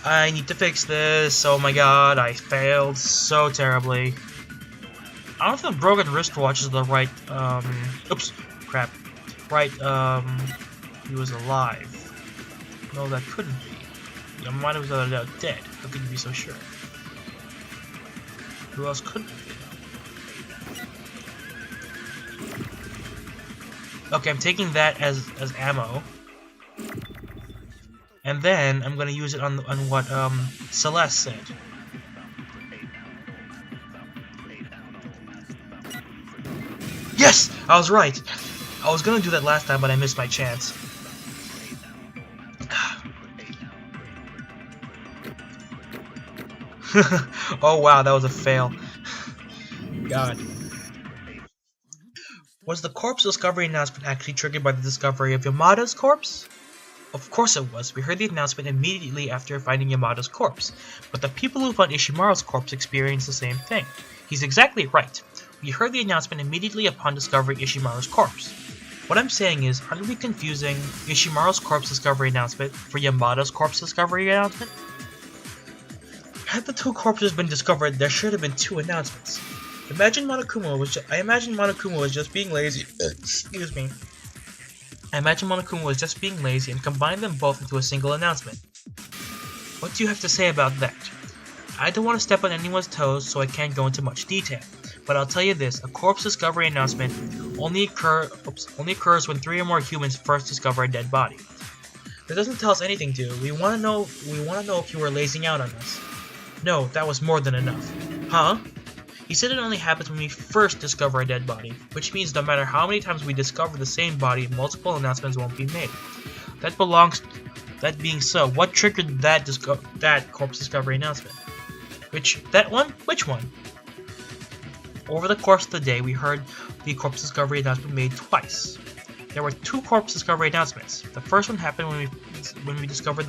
I need to fix this. Oh my god, I failed so terribly. I don't think broken wristwatch is the right, oops, crap. Right, he was alive. No, that couldn't be. Yamada was without a doubt dead. How could you be so sure? Who else could it be? Okay, I'm taking that as ammo. And then I'm gonna use it on what Celeste said. Yes! I was right! I was gonna do that last time, but I missed my chance. Oh wow, that was a fail. God. Was the corpse discovery announcement actually triggered by the discovery of Yamada's corpse? Of course it was. We heard the announcement immediately after finding Yamada's corpse. But the people who found Ishimaru's corpse experienced the same thing. He's exactly right. We heard the announcement immediately upon discovering Ishimaru's corpse. What I'm saying is, aren't we confusing Ishimaru's corpse discovery announcement for Yamada's corpse discovery announcement? Had the two corpses been discovered, there should have been two announcements. I imagine Monokuma was just being lazy. Excuse me. I imagine Monokuma was just being lazy and combined them both into a single announcement. What do you have to say about that? I don't want to step on anyone's toes, so I can't go into much detail. But I'll tell you this, a corpse discovery announcement only occurs when 3 or more humans first discover a dead body. That doesn't tell us anything, do we? We want to know if you were lazing out on us. No, that was more than enough. Huh? He said it only happens when we first discover a dead body, which means no matter how many times we discover the same body, multiple announcements won't be made. That being so, what triggered that corpse discovery announcement? Which one? Over the course of the day, we heard the corpse discovery announcement made twice. There were 2 corpse discovery announcements. The first one happened when we discovered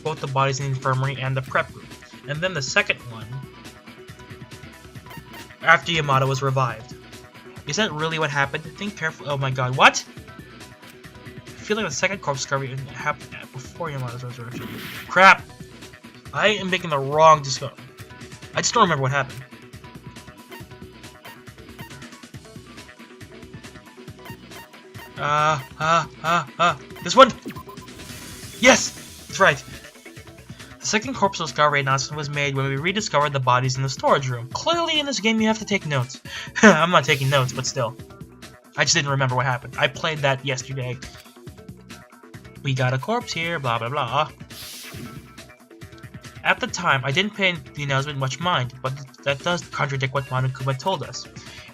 both the bodies in the infirmary and the prep room. And then the second one, after Yamada was revived. Is that really what happened? Think carefully. Oh my god, what? I feel like the second corpse discovery happened before Yamada's resurrection. Crap! I am making the wrong discovery. I just don't remember what happened. This one! Yes! That's right. The second corpse discovery announcement was made when we rediscovered the bodies in the storage room. Clearly in this game you have to take notes. I'm not taking notes, but still. I just didn't remember what happened. I played that yesterday. We got a corpse here, blah blah blah. At the time, I didn't pay the announcement much mind, but that does contradict what Monokuma told us.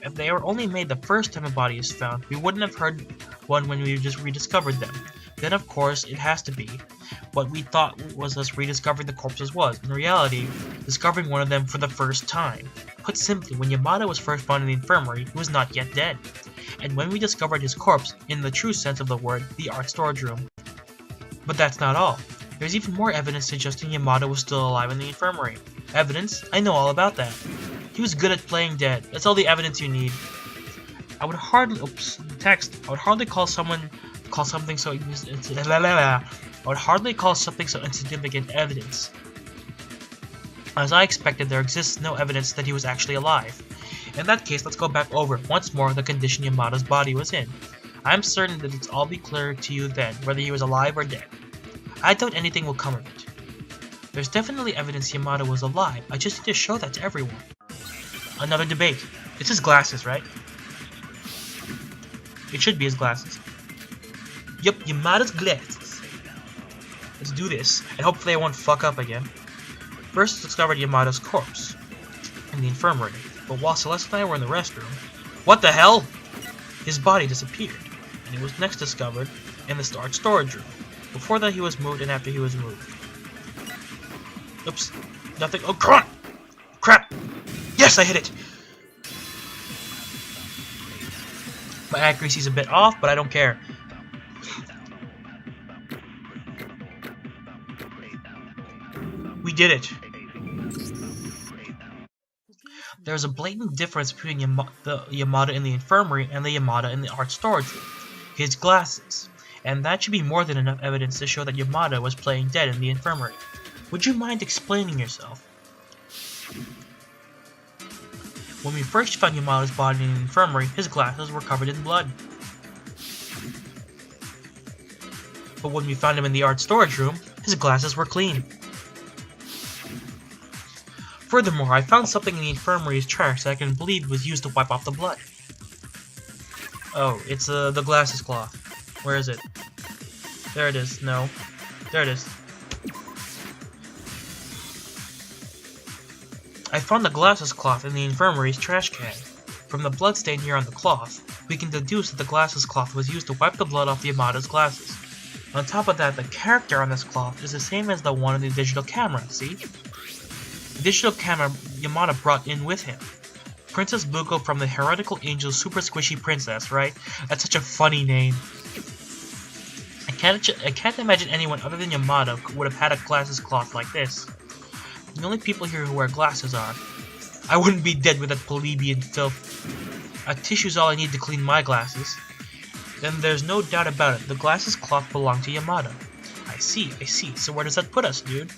If they were only made the first time a body is found, we wouldn't have heard one when we just rediscovered them. Then of course, it has to be what we thought was us rediscovering the corpses was, in reality, discovering one of them for the first time. Put simply, when Yamada was first found in the infirmary, he was not yet dead. And when we discovered his corpse, in the true sense of the word, the art storage room. But that's not all. There's even more evidence suggesting Yamada was still alive in the infirmary. Evidence? I know all about that. He was good at playing dead. That's all the evidence you need. I would hardly call something so insignificant evidence. As I expected, there exists no evidence that he was actually alive. In that case, let's go back over, once more, the condition Yamada's body was in. I'm certain that it'll all be clear to you then, whether he was alive or dead. I doubt anything will come of it. There's definitely evidence Yamada was alive, I just need to show that to everyone. Another debate. It's his glasses, right? It should be his glasses. Yup, Yamada's glasses. Let's do this, and hopefully I won't fuck up again. First discovered Yamada's corpse in the infirmary, but while Celeste and I were in the restroom, what the hell? His body disappeared, and it was next discovered in the storage room. Before that he was moved, and after he was moved. Oops, nothing. Oh, come on! Crap! Yes, I hit it! My accuracy's a bit off, but I don't care. We did it. There's a blatant difference between the Yamada in the infirmary and the Yamada in the art storage room. His glasses. And that should be more than enough evidence to show that Yamada was playing dead in the infirmary. Would you mind explaining yourself? When we first found Yamada's body in the infirmary, his glasses were covered in blood. But when we found him in the art storage room, his glasses were clean. Furthermore, I found something in the infirmary's trash that I can believe was used to wipe off the blood. Oh, it's the glasses cloth. Where is it? There it is. No. There it is. I found the glasses cloth in the infirmary's trash can. From the blood stain here on the cloth, we can deduce that the glasses cloth was used to wipe the blood off Yamada's glasses. On top of that, the character on this cloth is the same as the one in the digital camera, see? The digital camera Yamada brought in with him. Princess Buko from the Heretical Angel Super Squishy Princess, right? That's such a funny name. I can't imagine anyone other than Yamada would have had a glasses cloth like this. The only people here who wear glasses are. I wouldn't be dead with that plebeian filth. A tissue's all I need to clean my glasses. Then there's no doubt about it, the glasses cloth belonged to Yamada. I see. So where does that put us, dude?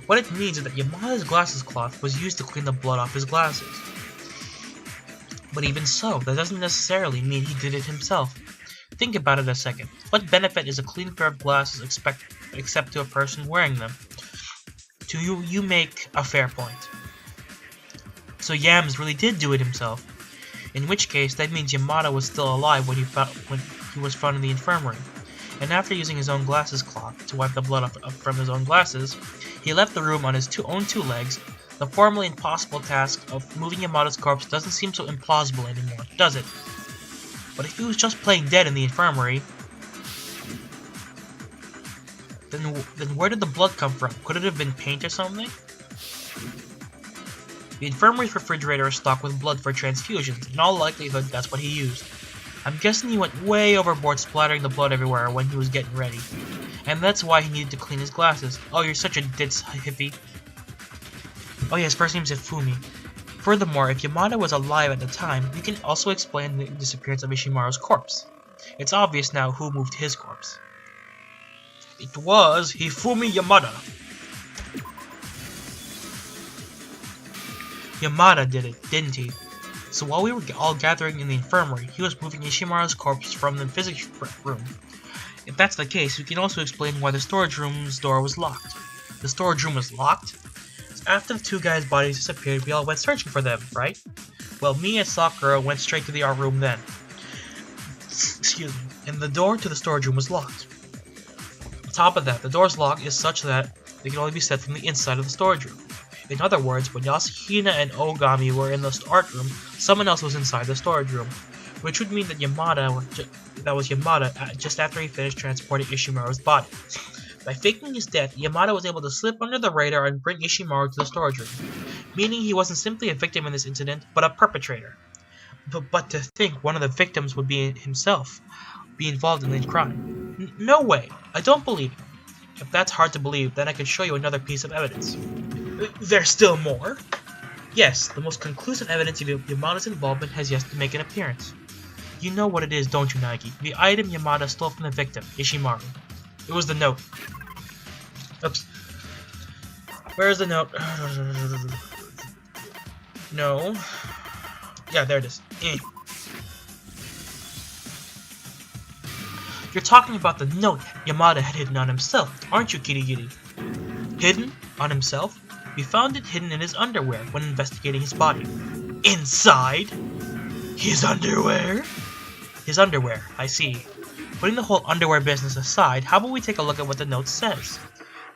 What it means is that Yamada's glasses cloth was used to clean the blood off his glasses. But even so, that doesn't necessarily mean he did it himself. Think about it a second. What benefit is a clean pair of glasses except to a person wearing them? To you make a fair point. So Yams really did do it himself. In which case, that means Yamada was still alive when he was found in the infirmary. And after using his own glasses cloth to wipe the blood off from his own glasses, he left the room on his own two legs. The formerly impossible task of moving Yamada's corpse doesn't seem so implausible anymore, does it? But if he was just playing dead in the infirmary, then where did the blood come from? Could it have been paint or something? The infirmary's refrigerator is stocked with blood for transfusions. In all likelihood, that's what he used. I'm guessing he went way overboard splattering the blood everywhere when he was getting ready. And that's why he needed to clean his glasses. Oh, you're such a ditz, hippie. Oh yeah, his first name's Ifumi. Furthermore, if Yamada was alive at the time, we can also explain the disappearance of Ishimaru's corpse. It's obvious now who moved his corpse. It was Hifumi Yamada. Yamada did it, didn't he? So while we were all gathering in the infirmary, he was moving Ishimaru's corpse from the physics room. If that's the case, we can also explain why the storage room's door was locked. The storage room was locked? After the two guys' bodies disappeared, we all went searching for them, right? Well, me and Sakura went straight to the art room then. Excuse me. And the door to the storage room was locked. On top of that, the door's lock is such that they can only be set from the inside of the storage room. In other words, when Yasuhina and Ogami were in the art room, someone else was inside the storage room. Which would mean that that was Yamada just after he finished transporting Ishimaru's body. By faking his death, Yamada was able to slip under the radar and bring Ishimaru to the storage room, meaning he wasn't simply a victim in this incident, but a perpetrator. But to think one of the victims would be himself, be involved in the crime. No way, I don't believe it. If that's hard to believe, then I can show you another piece of evidence. There's still more? Yes, the most conclusive evidence of Yamada's involvement has yet to make an appearance. You know what it is, don't you, Nagi? The item Yamada stole from the victim, Ishimaru. It was the note. Oops. Where's the note? No. Yeah, there it is. You're talking about the note Yamada had hidden on himself, aren't you, Kitty Kitty? Hidden? On himself? We found it hidden in his underwear when investigating his body. Inside? His underwear? His underwear, I see. Putting the whole underwear business aside, how about we take a look at what the note says?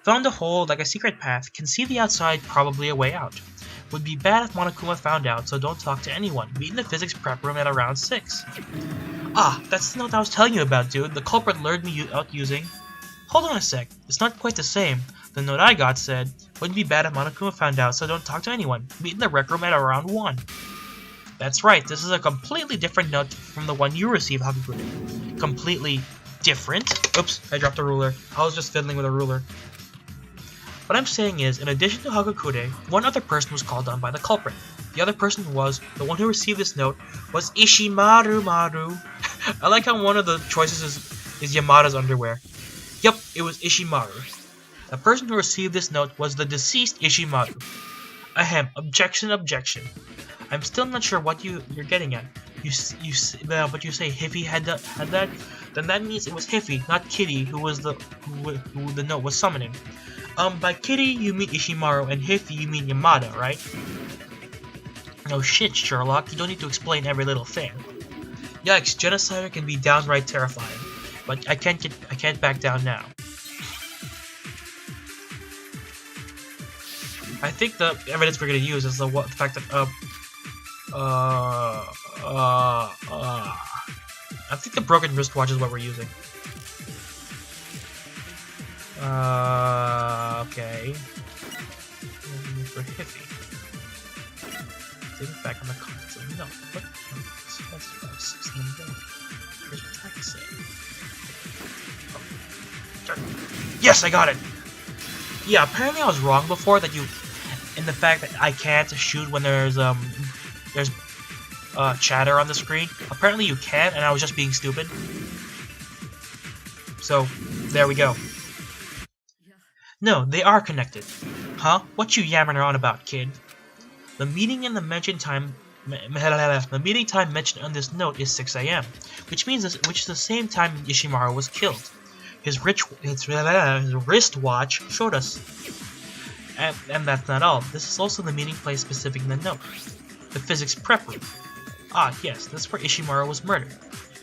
Found a hole like a secret path, can see the outside, probably a way out. Would be bad if Monokuma found out, so don't talk to anyone. Meet in the physics prep room at around 6. Ah, that's the note I was telling you about, dude. The culprit lured me out using... Hold on a sec, it's not quite the same. The note I got said, wouldn't be bad if Monokuma found out, so don't talk to anyone. Meet in the rec room at around 1. That's right, this is a completely different note from the one you received, Hakakure. Completely different? Oops, I dropped a ruler. I was just fiddling with a ruler. What I'm saying is, in addition to Hakakure, one other person was called on by the culprit. The other person the one who received this note, was Ishimaru Maru. I like how one of the choices is Yamada's underwear. Yep, it was Ishimaru. The person who received this note was the deceased Ishimaru. Ahem, objection. I'm still not sure what you're getting at. But you say Hiffy had that? Then that means it was Hiffy, not Kitty, who the note was summoning. By Kitty you mean Ishimaru, and Hiffy you mean Yamada, right? No shit, Sherlock, you don't need to explain every little thing. Yikes, Genocider can be downright terrifying, but I can't back down now. I think the evidence we're gonna use is the fact that I think the broken wristwatch is what we're using. Okay. For Hiffy. Think back on the contents of the note. What? Here's what I can say. Oh. Yes, I got it! Yeah, apparently I was wrong before that in the fact that I can't shoot when there's chatter on the screen. Apparently you can, and I was just being stupid. So, there we go. No, they are connected. Huh? What you yammering on about, kid? The meeting and the mentioned time mentioned on this note is 6 a.m., which is the same time Ishimaru was killed. His wristwatch showed us. And that's not all. This is also the meeting place specific in the note. The physics prep room. Ah, yes, this is where Ishimaru was murdered.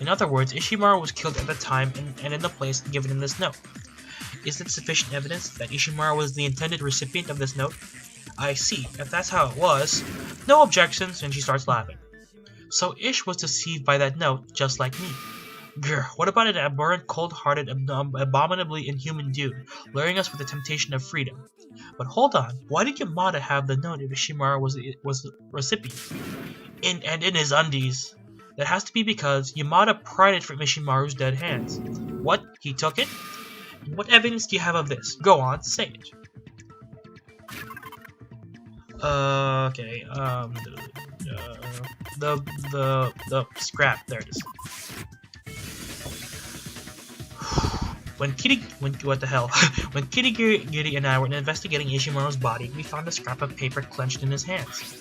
In other words, Ishimaru was killed at the time and in the place given in this note. Is it sufficient evidence that Ishimaru was the intended recipient of this note? I see. If that's how it was, no objections, and she starts laughing. So Ish was deceived by that note, just like me. Grr, what about an aberrant, cold-hearted, abominably inhuman dude, luring us with the temptation of freedom? But hold on, why did Yamada have the note if Ishimaru was the recipient? In his undies. That has to be because Yamada pried it from Ishimaru's dead hands. What? He took it? What evidence do you have of this? Go on, say it. Okay, the scrap, there it is. When Kitty Giri and I were investigating Ishimaru's body, we found a scrap of paper clenched in his hands.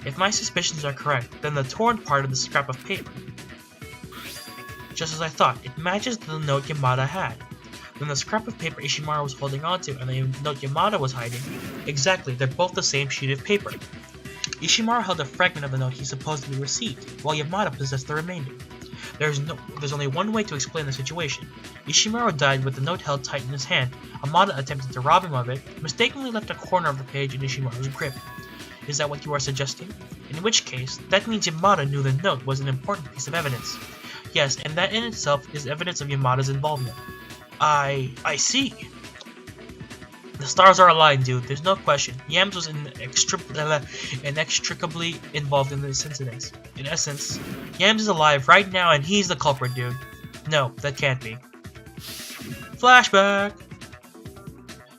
If my suspicions are correct, then the torn part of the scrap of paper. Just as I thought, it matches the note Yamada had. Then the scrap of paper Ishimaru was holding onto and the note Yamada was hiding. Exactly, they're both the same sheet of paper. Ishimaru held a fragment of the note he supposedly received, while Yamada possessed the remainder. There's only one way to explain the situation. Ishimaru died with the note held tight in his hand. Yamada attempted to rob him of it, mistakenly left a corner of the page in Ishimaru's grip. Is that what you are suggesting? In which case, that means Yamada knew the note was an important piece of evidence. Yes, and that in itself is evidence of Yamada's involvement. I see. The stars are aligned, dude. There's no question. Yams was inextricably involved in this incident. In essence, Yams is alive right now and he's the culprit, dude. No, that can't be. Flashback!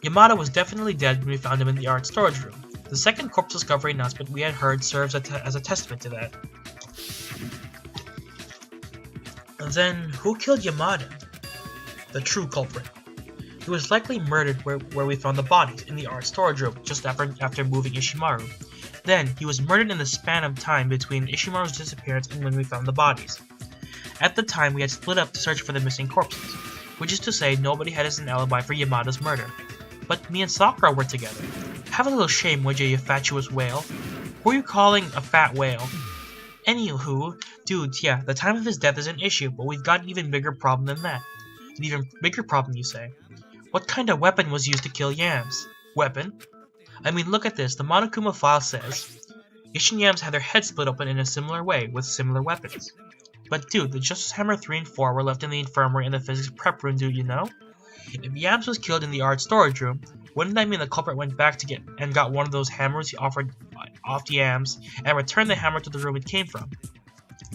Yamada was definitely dead when we found him in the art storage room. The second corpse discovery announcement we had heard serves as a testament to that. And then, who killed Yamada? The true culprit. He was likely murdered where we found the bodies, in the art storage room, just after moving Ishimaru. Then, he was murdered in the span of time between Ishimaru's disappearance and when we found the bodies. At the time, we had split up to search for the missing corpses, which is to say nobody had as an alibi for Yamada's murder. But me and Sakura were together. Have a little shame, would you fatuous whale? Who are you calling a fat whale? Anywho, dude, yeah, the time of his death is an issue, but we've got an even bigger problem than that. An even bigger problem, you say? What kind of weapon was used to kill Yams? Weapon? I mean, look at this. The Monokuma file says Ish and Yams had their heads split open in a similar way, with similar weapons. But dude, the Justice Hammer 3 and 4 were left in the infirmary and the physics prep room, do you know? If Yams was killed in the art storage room, wouldn't that mean the culprit went back to got one of those hammers he offered off Yams, and returned the hammer to the room it came from?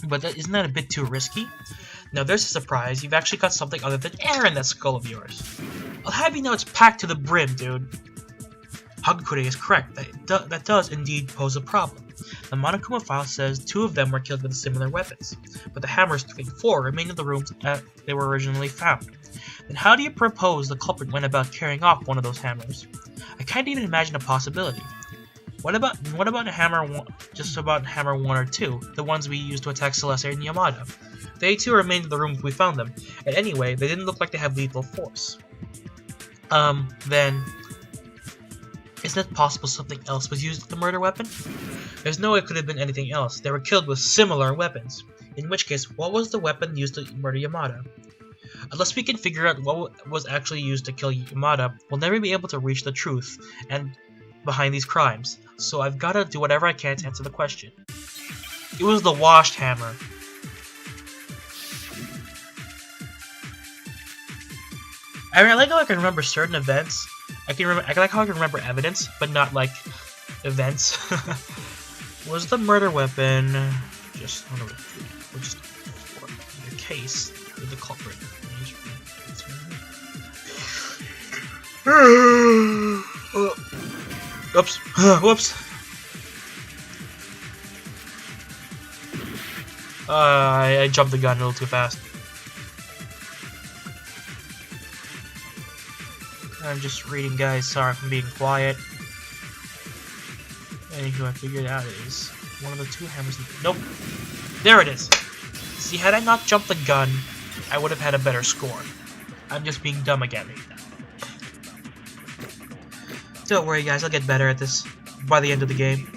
But isn't that a bit too risky? Now there's a surprise, you've actually got something other than air in that skull of yours. I'll have you know it's packed to the brim, dude. Hagakure is correct, that does indeed pose a problem. The Monokuma file says 2 of them were killed with similar weapons, but the hammers 3 and 4 remain in the rooms they were originally found. Then how do you propose the culprit went about carrying off one of those hammers? I can't even imagine a possibility. What about hammer one, just about hammer 1 or 2, the ones we used to attack Celeste and Yamada? They too remained in the room we found them, and anyway, they didn't look like they have lethal force. Then, isn't it possible something else was used as the murder weapon? There's no way it could have been anything else. They were killed with similar weapons. In which case, what was the weapon used to murder Yamada? Unless we can figure out what was actually used to kill Yamada, we'll never be able to reach the truth and behind these crimes. So I've got to do whatever I can to answer the question. It was the washed hammer. I mean, I like how I can remember certain events. I like how I can remember evidence, but not like events. Was the murder weapon just in the case with the culprit? Oops. Whoops. I jumped the gun a little too fast. I'm just reading, guys. Sorry if I'm being quiet. Anywho, I figured out it is one of the 2 hammers. Nope. There it is. See, had I not jumped the gun, I would have had a better score. I'm just being dumb again. Don't worry, guys. I'll get better at this by the end of the game.